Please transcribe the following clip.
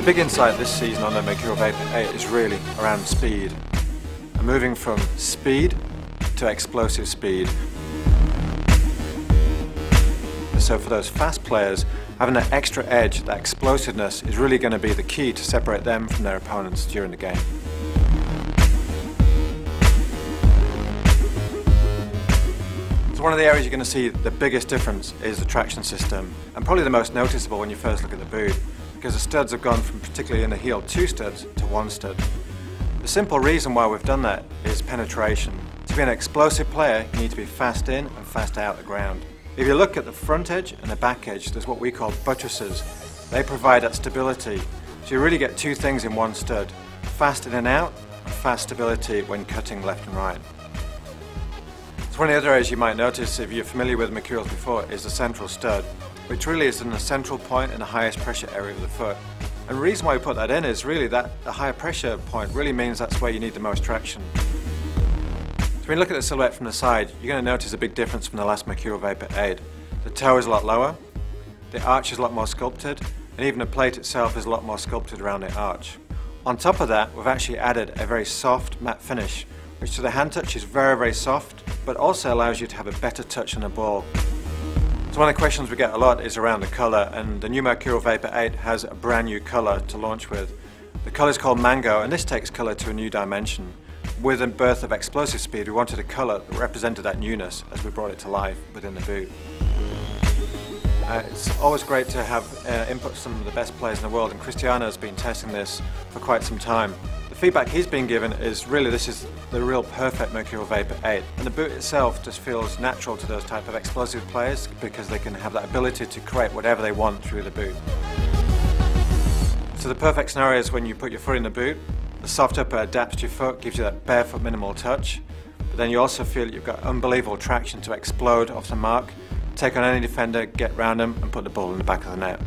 The big insight this season on the Mercurial Vapor 8 is really around speed. And moving from speed to explosive speed. So for those fast players, having that extra edge, that explosiveness, is really going to be the key to separate them from their opponents during the game. So one of the areas you're going to see the biggest difference is the traction system, and probably the most noticeable when you first look at the boot, because the studs have gone from, particularly in the heel, 2 studs to 1 stud. The simple reason why we've done that is penetration. To be an explosive player, you need to be fast in and fast out the ground. If you look at the front edge and the back edge, there's what we call buttresses. They provide that stability. So you really get 2 things in 1 stud. Fast in and out, and fast stability when cutting left and right. So one of the other areas you might notice, if you're familiar with Mercurials before, is the central stud, which really is in the central point in the highest pressure area of the foot. And the reason why we put that in is really that the higher pressure point really means that's where you need the most traction. So when you look at the silhouette from the side, you're going to notice a big difference from the last Mercurial Vapor 8. The toe is a lot lower, the arch is a lot more sculpted, and even the plate itself is a lot more sculpted around the arch. On top of that, we've actually added a very soft matte finish, which to the hand touch is very, very soft, but also allows you to have a better touch on the ball. So one of the questions we get a lot is around the colour, and the new Mercurial Vapor 8 has a brand new colour to launch with. The colour is called Mango, and this takes colour to a new dimension. With the birth of explosive speed, we wanted a colour that represented that newness as we brought it to life within the boot. It's always great to have input from some of the best players in the world, and Cristiano has been testing this for quite some time. The feedback he's been given is really this is the real perfect Mercurial Vapor 8, and the boot itself just feels natural to those type of explosive players because they can have that ability to create whatever they want through the boot. So the perfect scenario is when you put your foot in the boot, the soft upper adapts to your foot, gives you that barefoot minimal touch, but then you also feel that you've got unbelievable traction to explode off the mark, take on any defender, get round them and put the ball in the back of the net.